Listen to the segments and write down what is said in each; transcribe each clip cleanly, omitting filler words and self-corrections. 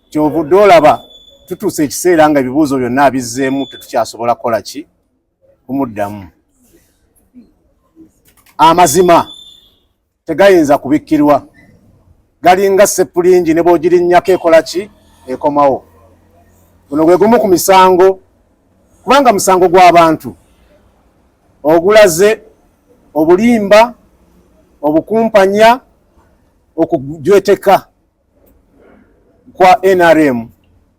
kyovudde olaba tutuuse ekiseera nga ebibuuzo byonna abizzeemu tetukyasobola kukola ki kumuddamu. Amazima tegayinza kubikkirwa, galinga seppulingi ne bw'ogirinnyako ekola ki ekomawo. Guno gwe gumu ku misango, kubanga musango gw'abantu ogulaze obulimba, obukumpanya, okujweteka kwa NRM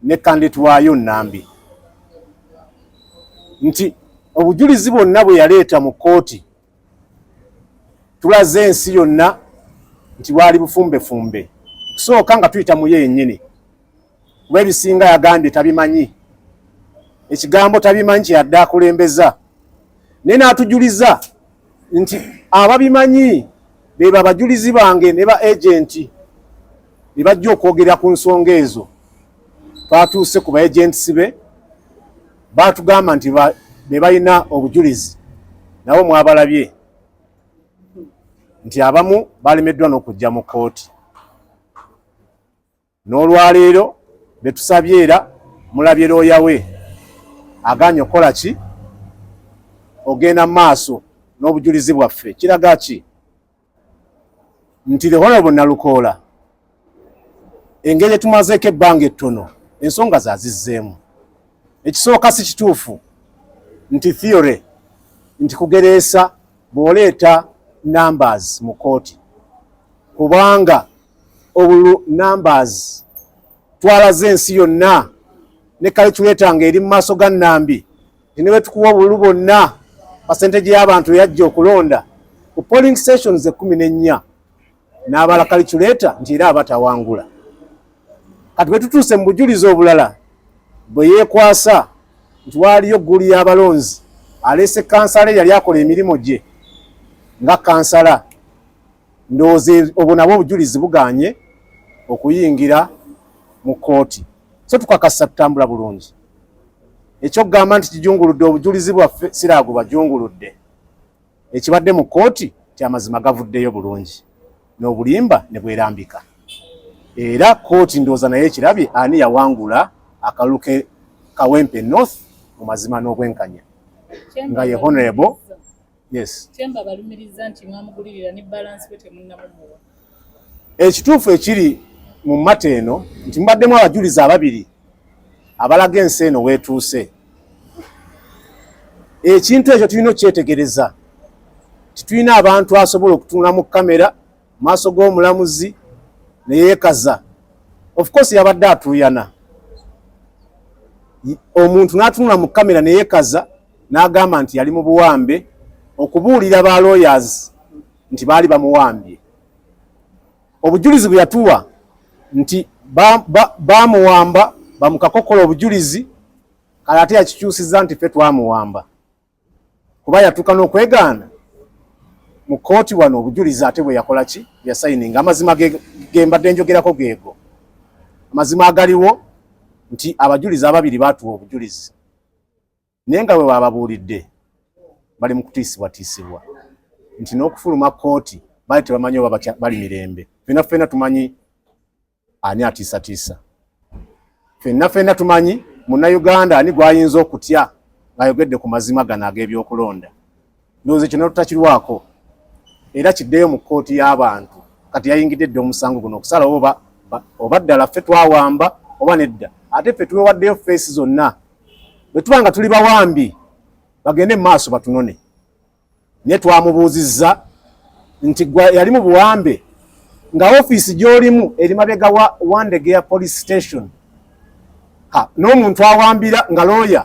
ne kandidate waayo Nambi, nti obujulizi bwonna bwe yaleeta mu kkooti tulaze ensi yonna nti bwali bufumbefumbe. Kusooka nga tuyita mu yennyini, kuba ebisinga yagambye tabimanyi, ekigambo tabimanyi kyeyadde akulembeza, naye n'atujuliza nti ababimanyi beba abajulizi bange ne ba agenti ne bajja okwogera ku nsonga ezo. Twatuuse ku ba agents be, baatugamba nti be balina obujulizi, nabo mwabalabye nti abamu balemeddwa n'okujja mu kkooti. N'olwaleero be tusabye era mulabye looya we aganye okola ki ogenda maaso n'obujulizi bwaffe. Kiraga ki nti Counsel Nalukoola engeri etumazeeko ebbanga ettono ensonga zazizzeemu. Ekisooka si kituufu nti theory nti kugereesa bw'oleeta numbers mu kkooti, kubanga obulu numbers twalaze ensi yonna ne calculator ng'eri mu maaso ga Nambi ne bwe tukuwa obulu bonna percentage y'abantu yajja okulonda ku polling stations 14 n'abala calculator nti era abatawangula. Kati bwe tutuuse mu bujulizi obulala bwe yeekwasa nti waaliyo ggulu y'abalonzi aleese kansala yali akola emirimu gye nga kansala, ndowooza obwo nabwo obujulizi buganye okuyingira mu kkooti. So tukakasa tutambula bulungi. Ekyokugamba nti kijunguludde obujulizi bwaffe siraago bajunguludde. Ekibadde mu kkooti ti amazima gavuddeyo bulungi n'obulimba ne bwerambika. Era kkooti ndowooza naye ekirabye ani yawangula akalulu ke Kawempe North mu mazima n'obwenkanya nga ye Honorable. Yes. Chemba balumiriza nti mwamugulirira ni balance bete munnamuwa. Ekituufu ekiri mu mata eno nti mbaddemu abajulizi ababiri abalaga ensi eno weetuuse. Ekintu ekyo tulina okyetegereza. Tulina abantu asobola okutunula mu kamera maaso g'omulamuzi ne yeekaza. Of course yabadde atuuyana. Omuntu n'atunula mu kamera ne yeekaza n'agamba nti yali mu buwambe okubuulira ba lawyers nti baali bamuwambye. Obujulizi bwe yatuwa nti bamuwamba bamukakokola obujulizi, kale ate yakikyusizza nti ffe twamuwamba. Kuba yatuuka n'okwegaana mu kkooti wano obujulizi ate bwe yakola ki yasayininga. Amazima ge mbadde njogerako geego. Amazima agaliwo nti abajulizi ababiri baatuwa obujulizi, naye nga bwe bababuulidde bali mu kutiisibwatiisibwa nti n'okufuluma kkooti baali tebamanyi oba bali mirembe. Ffenna tumanyi ani atiisatiisa. Ffenna tumanyi munnayuganda ani gwayinza okutya ng'ayogedde ku mazima gano ag'ebyokulonda. Ndowooza kino tutakirwako era kiddeyo mu kkooti y'abantu. Kati yayingidde dde omusango guno okusala oba ddala ffe twawamba oba nedda. Ate ffe tuwewaddeyo feesi zonna. Bwe tuba nga tuli bawambi bagende mu maaso batunone. Naye twamubuuzizza nti yali mu buwambe nga ofiisi gy'olimu eri mabega wa Wandegea Police Station. N'omuntu awambira nga looya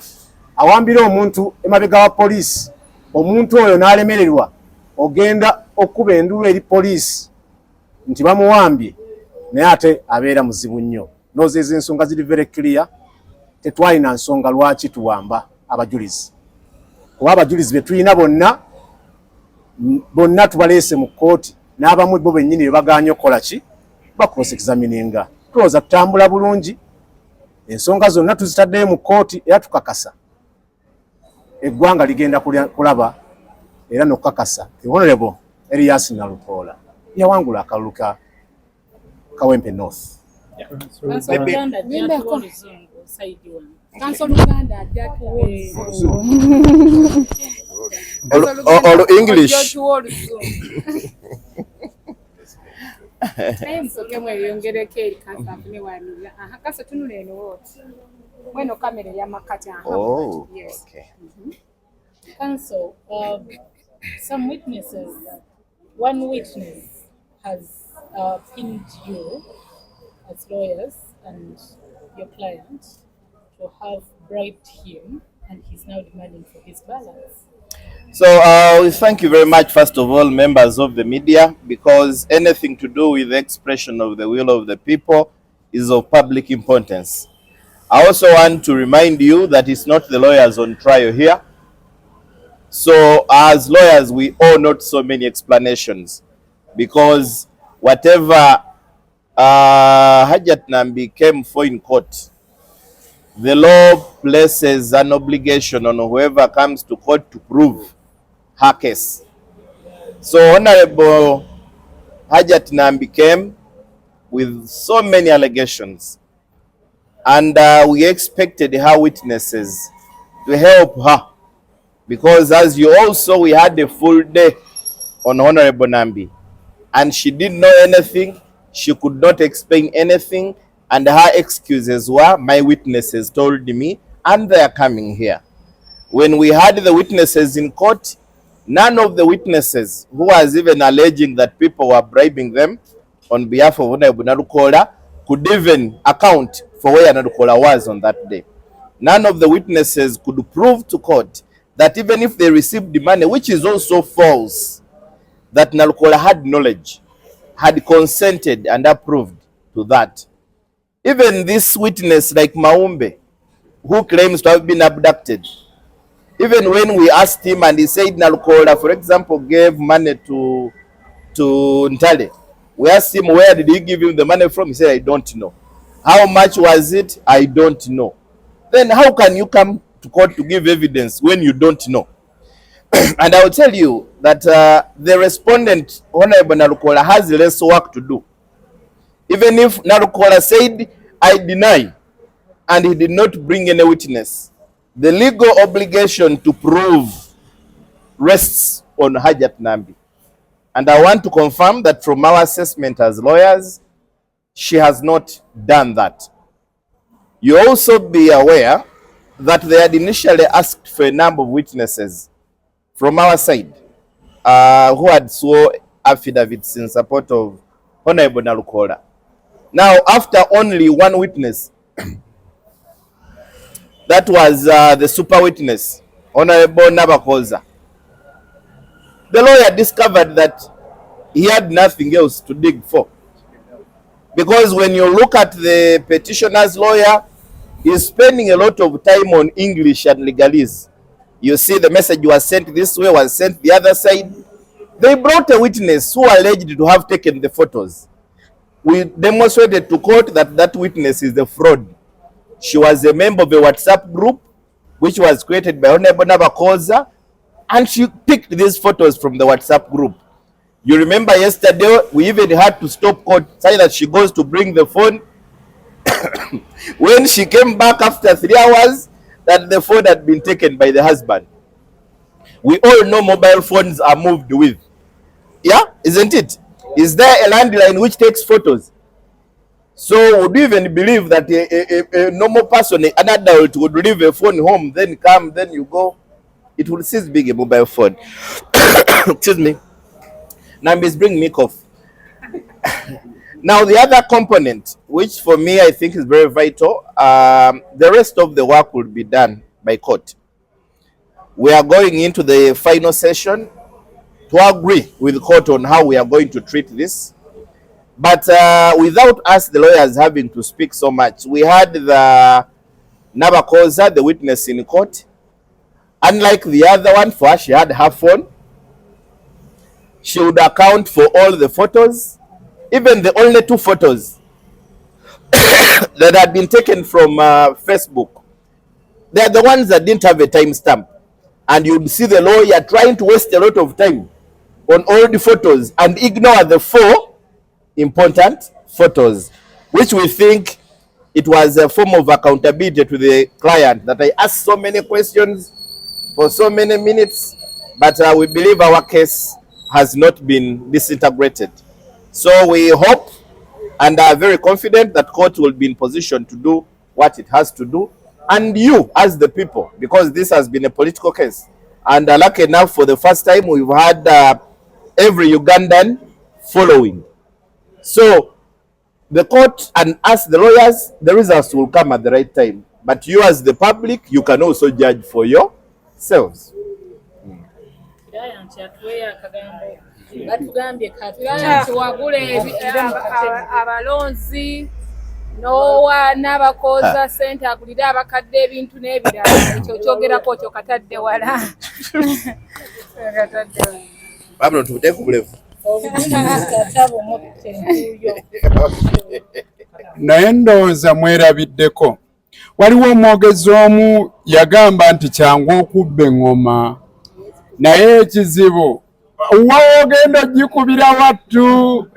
awambira omuntu emabega wa poliisi, omuntu oyo n'alemererwa, ogenda okuba endulu eri poliisi nti bamuwambye, naye ate abeera muzibu nnyo. Ndowooza ezo ensonga ziri very clear. Tetwalina nsonga lwaki tuwamba abajulizi. Kuba abajulizi be tulina bonna tubaleese mu kkooti, n'abamu bo bennyini be baganye okukola ki ba cross examininga. Tulowooza tutambula bulungi, ensonga zonna tuzitaddeyo mu kkooti era tukakasa eggwanga ligenda kulaba era n'okukakasa Honorable Counsel Nalukoola yawangula akalulu ka Kawempe North. Counsel Uganda ajja tuwa oluzungu side one. Counsel Uganda ajja tuwa or English. Musoke mweyongereko eri kansa afune wamira. Kasa tunula eno woti. Mweno kamera yamakati aha. Oh, yes. okay. Counsel, some witnesses, one witness has pinned you as lawyers and your client to have bribed him, and he's now demanding for his balance. So thank you very much, first of all, members of the media, because anything to do with the expression of the will of the people is of public importance. I also want to remind you that it's not the lawyers on trial here. So as lawyers, we owe not so many explanations, because whatever Hajat Nambi came for in court, the law places an obligation on whoever comes to court to prove her case. So Honorable Hajat Nambi came with so many allegations, and we expected her witnesses to help her, because as you also, we had a full day on Honorable Nambi, and she didn't know anything, she could not explain anything, and her excuses were, my witnesses told me, and they are coming here. When we had the witnesses in court, none of the witnesses who was even alleging that people were bribing them on behalf of Honorable Nalukoola could even account for where Nalukoola was on that day. None of the witnesses could prove to court that even if they received the money, which is also false, that Nalukoola had knowledge, had consented and approved to that. Even this witness like Maumbe, who claims to have been abducted, even when we asked him and he said Nalukoola, for example, gave money to Ntale, we asked him where did he give him the money from, he said I don't know. How much was it? I don't know. Then how can you come to court to give evidence when you don't know? And I will tell you that the respondent, Honorable Nalukoola, has less work to do. Even if Nalukoola said, I deny, and he did not bring any witness, the legal obligation to prove rests on Hajat Nambi. And I want to confirm that from our assessment as lawyers, she has not done that. You also be aware that they had initially asked for a number of witnesses from our side who had sworn affidavits in support of Honorable Nalukoola. Now, after only one witness, that was the super witness, Honorable Nabakoza, the lawyer discovered that he had nothing else to dig for. Because when you look at the petitioner's lawyer, he's spending a lot of time on English and legalese. You see the message was sent this way, was sent the other side. They brought a witness who alleged to have taken the photos. We demonstrated to court that that witness is a fraud. She was a member of a WhatsApp group which was created by Honorable Nabakoza, and she picked these photos from the WhatsApp group. You remember yesterday, we even had to stop court, saying that she goes to bring the phone. When she came back after 3 hours, that the phone had been taken by the husband. We all know mobile phones are moved with. Yeah, isn't it? Is there a landline which takes photos? So would you even believe that a normal person, an adult, would leave a phone home, then come, then you go? It will cease being a mobile phone. Excuse me. Nambi's bring me cough. Now the other component, which for me I think is very vital, the rest of the work will be done by court. We are going into the final session to agree with the court on how we are going to treat this. But without us, the lawyers, having to speak so much, we had the Nabakoza, the witness in court. Unlike the other one, for her, she had her phone. She would account for all the photos, even the only 2 photos that had been taken from Facebook. They are the ones that didn't have a timestamp. And you'd see the lawyer trying to waste a lot of time on all the photos and ignore the 4 important photos. which we think it was a form of accountability to the client, that I asked so many questions for so many minutes, but we believe our case has not been disintegrated. So we hope and are very confident that court will be in position to do what it has to do. And you, as the people, because this has been a political case, and lucky enough, for the first time, we've had every Ugandan following. So the court and us, the lawyers, the results will come at the right time. But you, as the public, you can also judge for yourselves. Abalonzi nowa n'abakoza sente agulira abakadde ebintu n'ebirala ekyo kyogerako kyo katadde wala. Pablo, tubute ku bulevu. Naye ndowooza mwerabiddeko. Waliwo omwogezi omu yagamba nti kyangu okubba eŋŋoma, naye ekizibu wogenda gikubira wattu.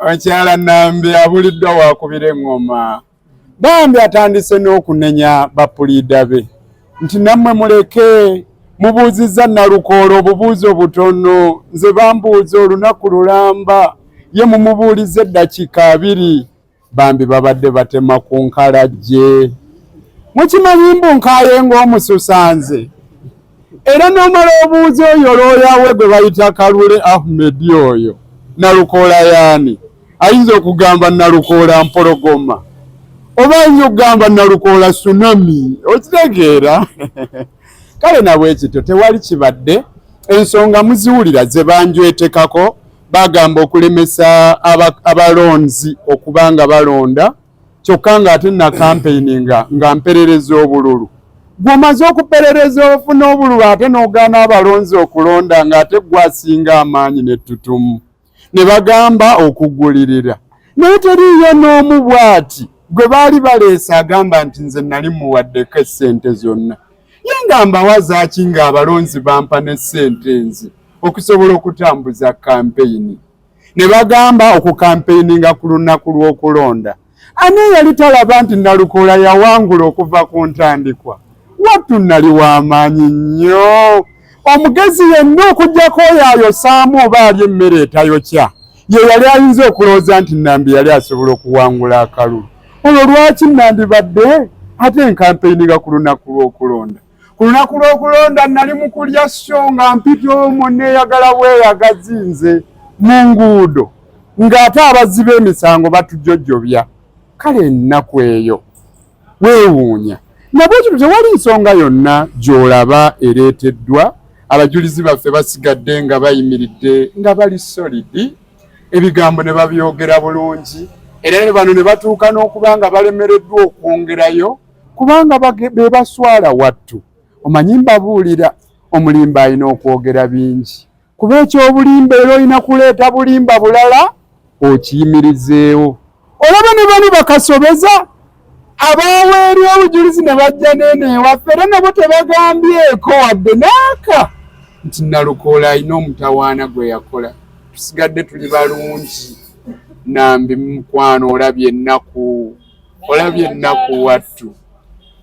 Omukyala Nambi abuliddwa wakubira eŋŋoma. Bambi atandise n'okunenya bapulida be nti nammwe muleke, mubuuzizza Nalukoola obubuuzo butono, nze bambuuza olunaku lulamba, ye mumubuulize eddakiika 2. Bambi babadde batema ku nkalajje. Mukimanyi mbu nkaaye ng'omususanze. Era n'omala obuuzi oyo looyawe gwe bayita Kalule Ahmed oyo, Nalukoola yaani? Ayinza okugamba Nalukoola mpologoma, oba ayinza okugamba Nalukoola tsunami, okitegeera? Kale nabwe ekityo tewali kibadde, ensonga muziwulira ze banjwetekako, bagamba okulemesa abalonzi okubanga balonda, kyokka ng'ate na campaigninga nga mperereza obululu. Gw'omaze okuperereza ofuna obululu ate n'ogaana abalonzi okulonda ng'ate gwasinga amaanyi n'ettutumu. Ne bagamba okugulirira. Naye teriiyo n'omu bw'ati gwe baali baleese agamba nti nze nali muwaddeko essente zonna. Ye ngamba wazaaki ng'abalonzi bampa n'essente nze okusobola okutambuza kampeyini. Ne bagamba okukampeyinga ku lunaku lw'okulonda. Ani yali talaba nti Nalukoola yawangula okuva ku ntandikwa? Wattu nali w'amaanyi nnyo. Omugezi yenna okuggyako oyo ayosaamu oba alya emmere etayokya, ye yali ayinza okulowooza nti Nambi yali asobola okuwangula akalulu. Olwo lwaki nandibadde ate enkampeyiniga ku lunaku lw'okulonda? Ku lunaku lw'okulonda nali mu kulya so nga mpita omwo neeyagala bweyagazi nze mu nguudo, ng'ate abazzi b'emisango batujjojjobya. Kale ennaku eyo weewuunya. Nabwe ekyo tewali nsonga yonna gy'olaba ereeteddwa. Abajulizi baffe basigadde nga bayimiridde nga bali solidi, ebigambo ne babyogera bulungi, era ne bano ne batuuka n'okuba nga balemereddwa okwongerayo kubanga be baswala wattu. Omanyi mbabuulira, omulimba alina okwogera bingi, kuba ekyobulimba era olina kuleeta bulimba bulala okiyimirizeewo. Olaba ne bano bakasobeza abaweerya obujulizi ne bajja nene ewaffe, era nabo tebagambyeko wadde n'aka nti Nalukoola alina omutawaana gwe yakola. Tusigadde tuli balungi. Nambi mukwano, olabye ennaku wattu.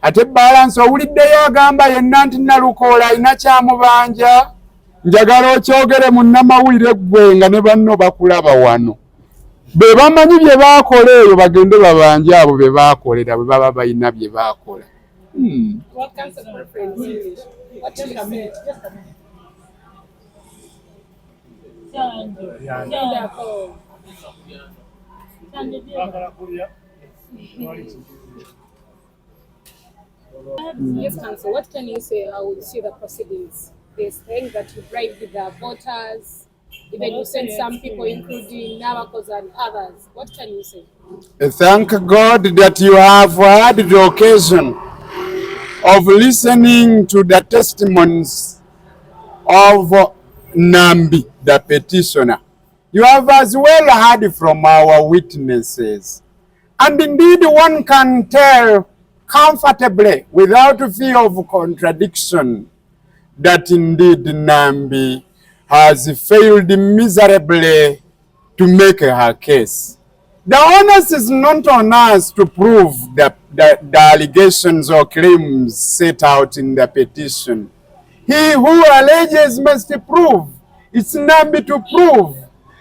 Ate balansi owuliddeyo agamba yenna nti Nalukoola alina kyamubanja. Njagala okyogere mu nnamawulire ggwe nga ne banno bakulaba wano. Be bamanyi bye baakola eyo bagende babanje abo be baakolera bwe baba balina bye baakola. What Counsel English? What do you say? Yes, Counsel, what can you say? How would you see the proceedings? They're saying that you bribed the voters, even you sent some people, including Navakos and others. What can you say? Thank God that you have had the occasion of listening to the testimonies of Nambi, the petitioner. You have as well heard from our witnesses. And indeed, one can tell comfortably, without fear of contradiction, that indeed Nambi has failed miserably to make her case. The onus is not on us to prove the allegations or claims set out in the petition. He who alleges must prove. It's Nambi to prove.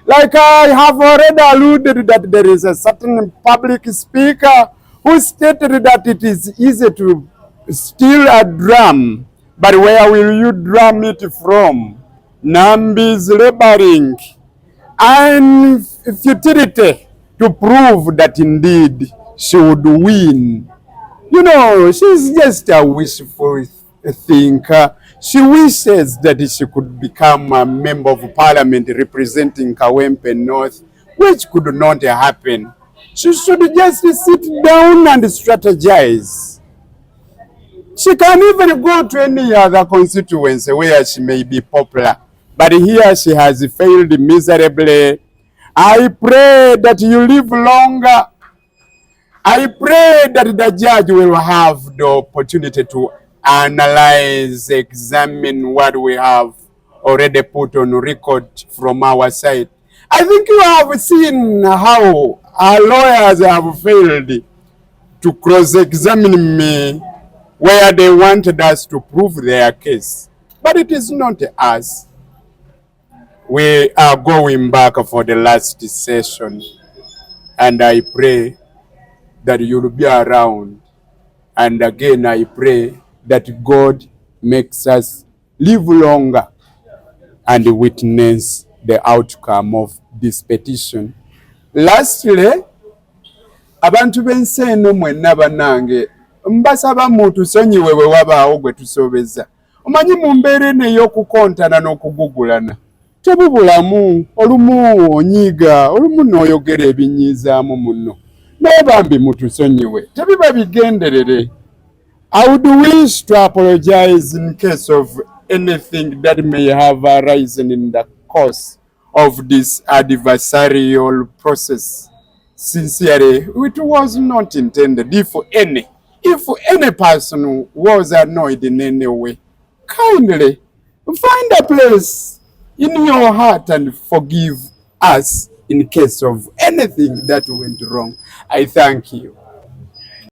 Like I have already alluded that there is a certain public speaker who stated that it is easy to steal a drum, but where will you drum it from? Nambi's laboring and futility to prove that indeed she would win. You know, she's just a wishful thinker. She wishes that she could become a member of parliament representing Kawempe North, which could not happen. She should just sit down and strategize. She can even go to any other constituency where she may be popular. But here she has failed miserably. I pray that you live longer. I pray that the judge will have the opportunity to analyze, examine what we have already put on record from our side. I think you have seen how our lawyers have failed to cross-examine me where they wanted us to prove their case. But it is not us. We are going back for the last session, and I pray that you will be around. And again, I pray that God makes us live longer and witness the outcome of this petition. Lastly, abantu b'ensi eno mwenna bannange mbasaba mutusonyiwe bwe wabaawo gwe tusobeza. Omanyi mu mbeera eno ey'okukontana n'okugugulana tebubulamu, olumu onyiiga, olumu n'oyogera ebinyiizaamu munno. Naye bambi mutusonyiwe, tebiba bigenderere. I would wish to apologize in case of anything that may have arisen in the course of this adversarial process. Sincerely, it was not intended. If any person was annoyed in any way, kindly find a place in your heart and forgive us in case of anything that went wrong. I thank you.